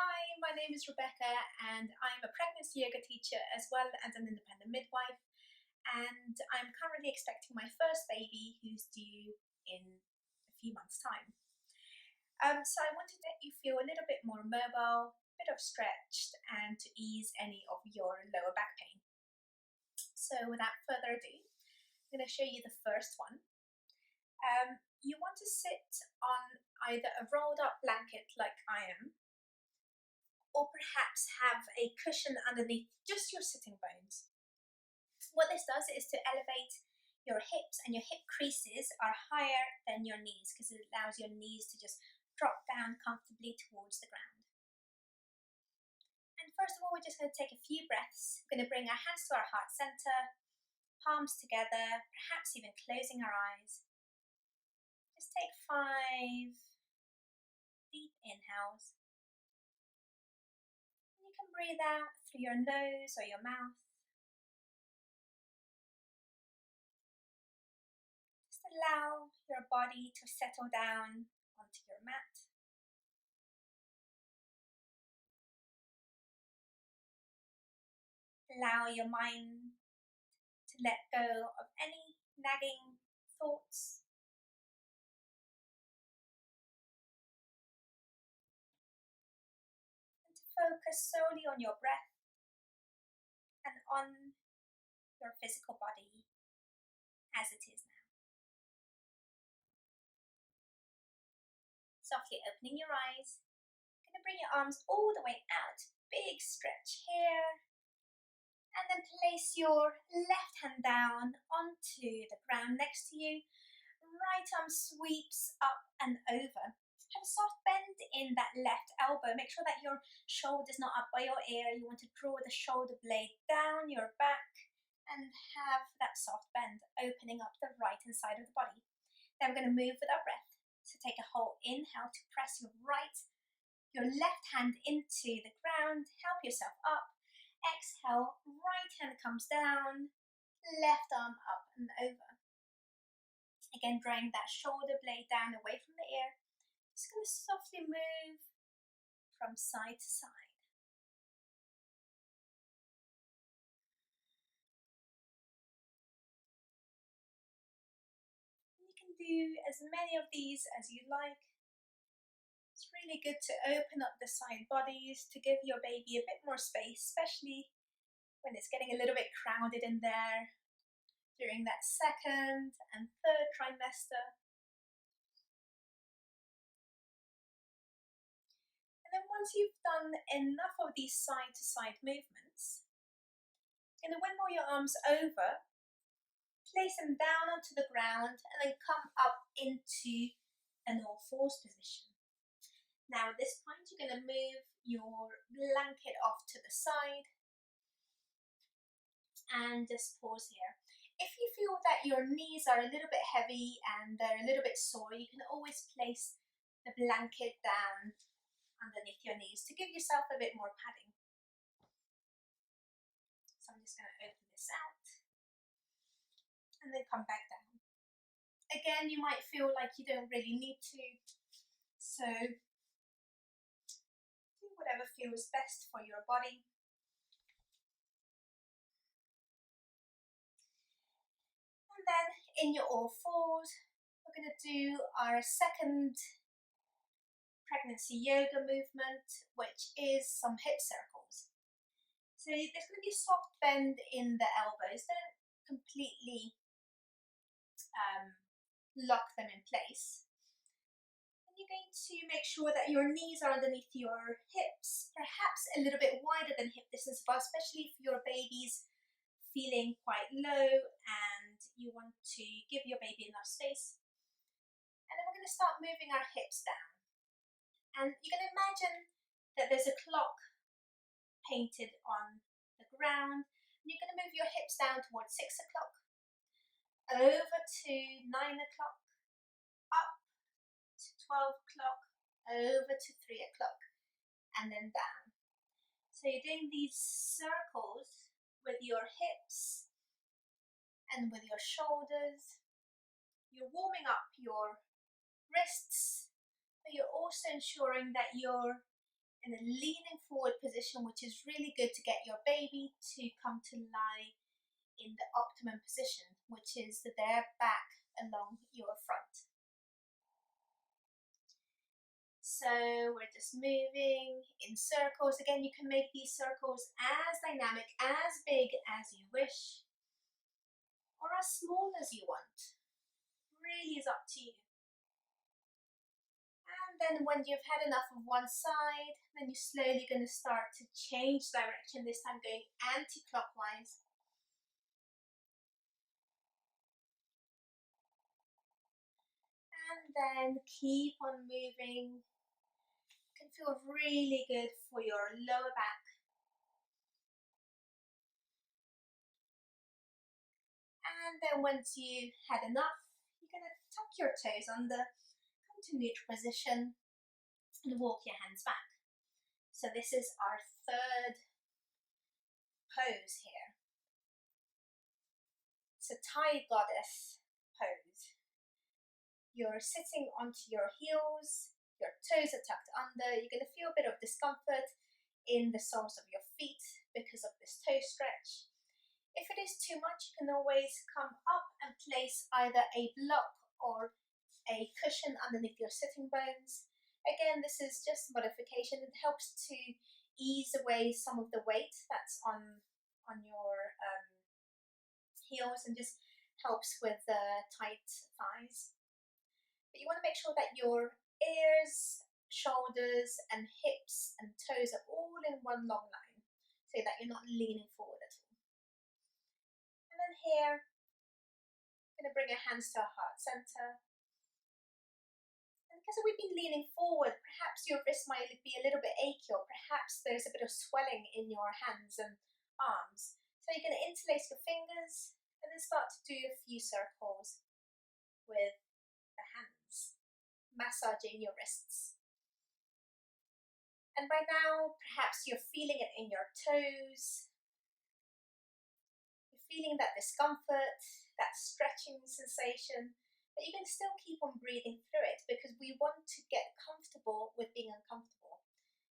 Hi, my name is Rebecca and I'm a pregnancy yoga teacher as well as an independent midwife, and I'm currently expecting my first baby who's due in a few months' time. So I wanted to let you feel a little bit more mobile, a bit of stretched, and to ease any of your lower back pain. So without further ado, I'm going to show you the first one. You want to sit on either a rolled up blanket like I am, or perhaps have a cushion underneath just your sitting bones. What this does is to elevate your hips, and your hip creases are higher than your knees because it allows your knees to just drop down comfortably towards the ground. And first of all, we're just going to take a few breaths. We're going to bring our hands to our heart center, palms together, perhaps even closing our eyes. Just take 5 deep inhales. And you can breathe out through your nose or your mouth. Just allow your body to settle down onto your mat. Allow your mind to let go of any nagging thoughts. And to focus solely on your breath and on your physical body as it is now. Softly opening your eyes. You're going to bring your arms all the way out. Big stretch here. And then place your left hand down onto the ground next to you. Right arm sweeps up and over. Have a soft bend in that left elbow. Make sure that your shoulder's not up by your ear. You want to draw the shoulder blade down your back and have that soft bend, opening up the right hand side of the body. Then we're going to move with our breath. So take a whole inhale to press your left hand into the ground. Help yourself up. Exhale, right hand comes down, left arm up and over. Again, drawing that shoulder blade down away from the ear. Just going to softly move from side to side. And you can do as many of these as you like. It's really good to open up the side bodies to give your baby a bit more space, especially when it's getting a little bit crowded in there during that second and third trimester. And then once you've done enough of these side-to-side movements, you're going to windmill your arms over, place them down onto the ground, and then come up into an all-fours position. Now at this point, you're going to move your blanket off to the side and just pause here. If you feel that your knees are a little bit heavy and they're a little bit sore, you can always place the blanket down underneath your knees to give yourself a bit more padding. So I'm just going to open this out and then come back down. Again, you might feel like you don't really need to, so do whatever feels best for your body. And then in your all fours, we're going to do our second pregnancy yoga movement, which is some hip circles. So there's going to be a soft bend in the elbows. Don't completely lock them in place. And you're going to make sure that your knees are underneath your hips, perhaps a little bit wider than hip distance above, especially if your baby's feeling quite low and you want to give your baby enough space. And then we're going to start moving our hips down. And you can imagine that there's a clock painted on the ground. And you're going to move your hips down towards 6 o'clock, over to 9 o'clock, up to 12 o'clock, over to 3 o'clock, and then down. So you're doing these circles with your hips and with your shoulders. You're warming up your wrists, but you're also ensuring that your in a leaning forward position, which is really good to get your baby to come to lie in the optimum position, which is their back along your front. So we're just moving in circles. Again, you can make these circles as dynamic, as big as you wish, or as small as you want. Really is up to you. And then when you've had enough of one side, then you're slowly going to start to change direction, this time going anti-clockwise. And then keep on moving. It can feel really good for your lower back. And then once you've had enough, you're going to tuck your toes under, come to neutral position, and walk your hands back. So this is our third pose here. It's a Thai goddess pose. You're sitting onto your heels, your toes are tucked under. You're going to feel a bit of discomfort in the soles of your feet because of this toe stretch. If it is too much, you can always come up and place either a block or a cushion underneath your sitting bones. Again, this is just modification. It helps to ease away some of the weight that's on your heels and just helps with the tight thighs. But you want to make sure that your ears, shoulders and hips and toes are all in one long line so that you're not leaning forward at all. And then here, I'm going to bring your hands to our heart center. And because we've been leaning forward, perhaps your wrist might be a little bit achy, or perhaps there's a bit of swelling in your hands and arms. So you're going to interlace your fingers and then start to do a few circles with the hands, massaging your wrists. And by now, perhaps you're feeling it in your toes. You're feeling that discomfort, that stretching sensation, but you can still keep on breathing through it because we want to get comfortable with being uncomfortable,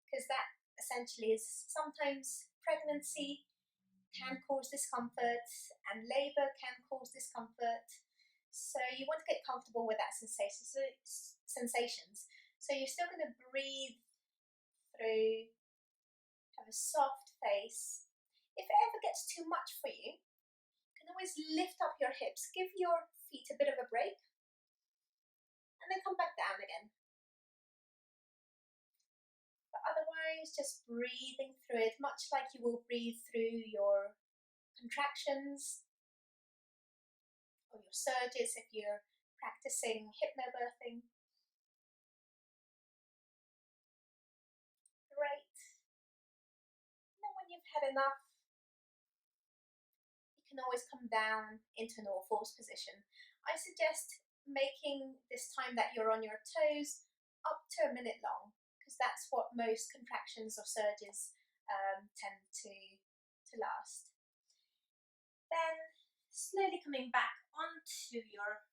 because that essentially is sometimes pregnancy can cause discomfort and labor can cause discomfort. So you want to get comfortable with that sensations. So you're still going to breathe through, have a soft face. If it ever gets too much for you, you can always lift up your hips, give your feet a bit of a break, and then come back down again. But otherwise, just breathing through it, much like you will breathe through your contractions or your surges if you're practicing hypnobirthing. Great. And then when you've had enough, you can always come down into an all fours position. I suggest making this time that you're on your toes up to a minute long, because that's what most contractions or surges tend to last. Then slowly coming back onto your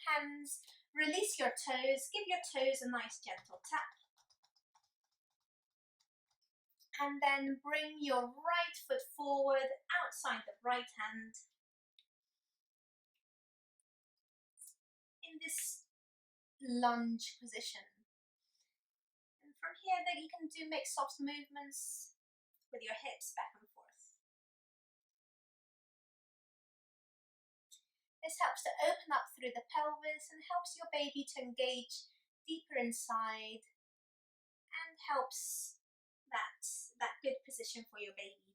hands, release your toes, give your toes a nice gentle tap. And then bring your right foot forward outside the right hand. In this lunge position. And from here, then you can make soft movements with your hips back and forth. This helps to open up through the pelvis and helps your baby to engage deeper inside and helps that good position for your baby.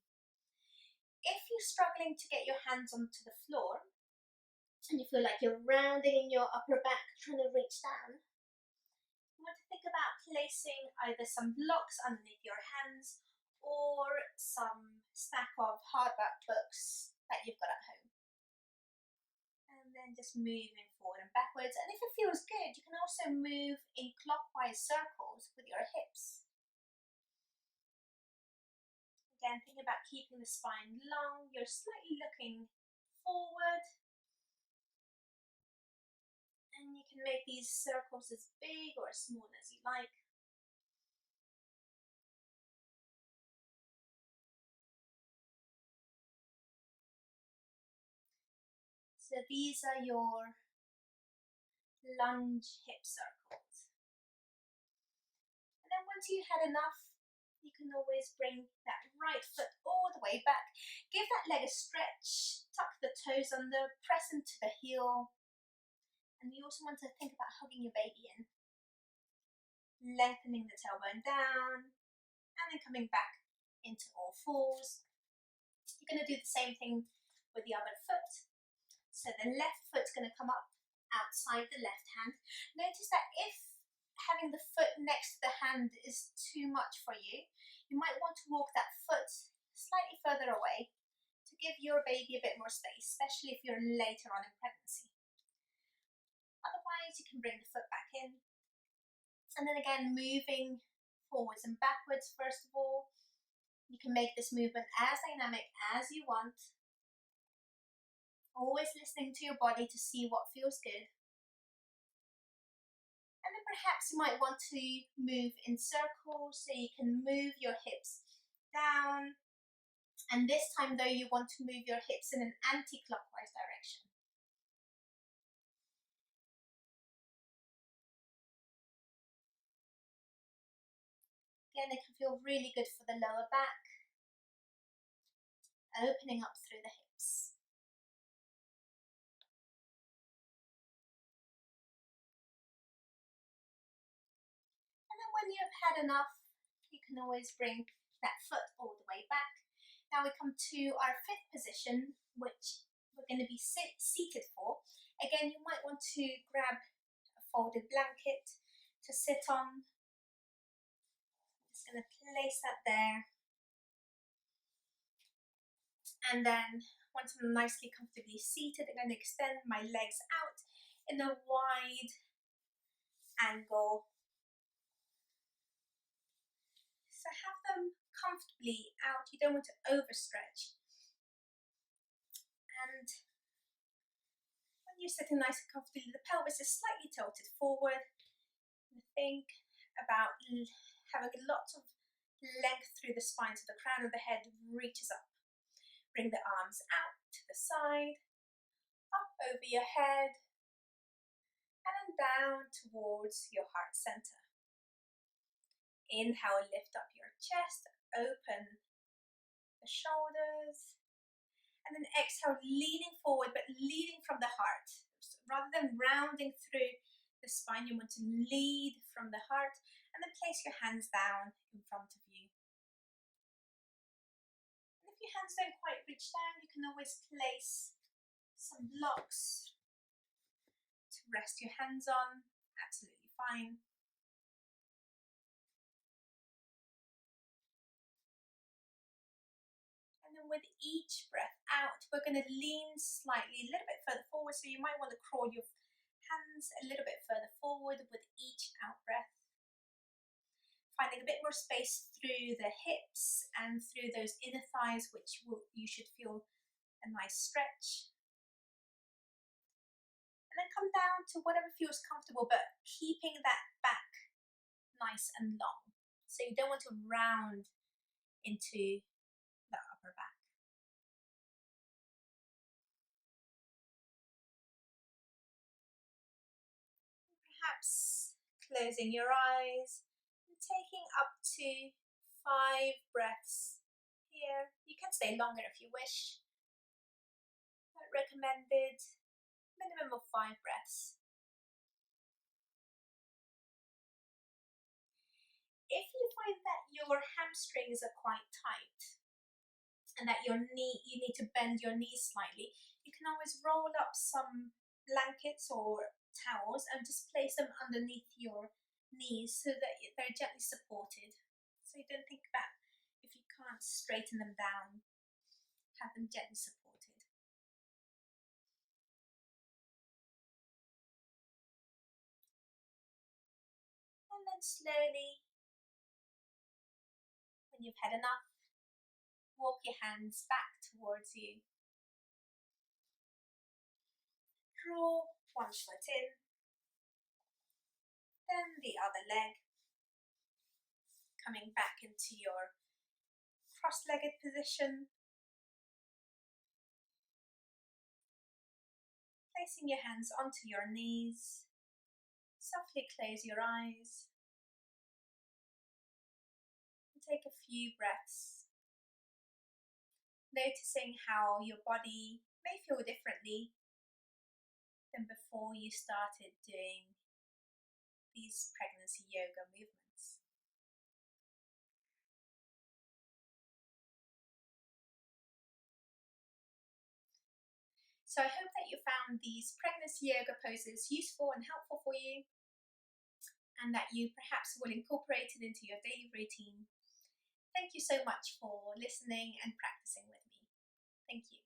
If you're struggling to get your hands onto the floor and you feel like you're rounding in your upper back trying to reach down, you want to think about placing either some blocks underneath your hands or some stack of hardback books that you've got at home. And then just moving forward and backwards. And if it feels good, you can also move in clockwise circles with your hips. Again, think about keeping the spine long. You're slightly looking forward. And you can make these circles as big or as small as you like. So these are your lunge hip circles. And then once you've had enough, you can always bring that right foot all the way back. Give that leg a stretch, tuck the toes under, press into the heel. And you also want to think about hugging your baby in. Lengthening the tailbone down, and then coming back into all fours. You're going to do the same thing with the other foot. So the left foot's going to come up outside the left hand. Notice that if having the foot next to the hand is too much for you, you might want to walk that foot slightly further away to give your baby a bit more space, especially if you're later on in pregnancy. Otherwise, you can bring the foot back in. And then again, moving forwards and backwards first of all. You can make this movement as dynamic as you want. Always listening to your body to see what feels good. And then perhaps you might want to move in circles, so you can move your hips down. And this time though, you want to move your hips in an anti-clockwise direction. Again, it can feel really good for the lower back, opening up through the hips. And then when you've had enough, you can always bring that foot all the way back. Now we come to our fifth position, which we're going to be seated for. Again, you might want to grab a folded blanket to sit on. I'm just going to place that there. And then once I'm nicely comfortably seated, I'm going to extend my legs out in a wide angle. So have them comfortably out. You don't want to overstretch. And when you're sitting nice and comfortably, the pelvis is slightly tilted forward. And think about having a lot of length through the spine, so the crown of the head reaches up. Bring the arms out to the side, up over your head, and then down towards your heart center. Inhale, lift up your chest, open the shoulders, and then exhale, leaning forward, but leading from the heart. So rather than rounding through the spine, you want to lead from the heart, and then place your hands down in front of you. And if your hands don't quite reach down, you can always place some blocks to rest your hands on. Absolutely fine. And then with each breath out, we're going to lean slightly, a little bit further forward. So you might want to crawl your hands a little bit further forward with each out breath. Finding a bit more space through the hips and through those inner thighs, which you should feel a nice stretch. And then come down to whatever feels comfortable, but keeping that back nice and long. So you don't want to round into the upper back. Perhaps closing your eyes and taking up to 5 breaths here. You can stay longer if you wish, but recommended minimum of 5 breaths. If you find that your hamstrings are quite tight and that you need to bend your knees slightly, you can always roll up some blankets or towels and just place them underneath your knees so that they're gently supported. So you don't think about if you can't straighten them down, have them gently supported. And then slowly, when you've had enough, walk your hands back towards you. Draw one foot in, then the other leg, coming back into your cross-legged position. placing your hands onto your knees, softly close your eyes and take a few breaths, noticing how your body may feel differently than before you started doing these pregnancy yoga movements. So I hope that you found these pregnancy yoga poses useful and helpful for you, and that you perhaps will incorporate it into your daily routine. Thank you so much for listening and practicing with me. Thank you.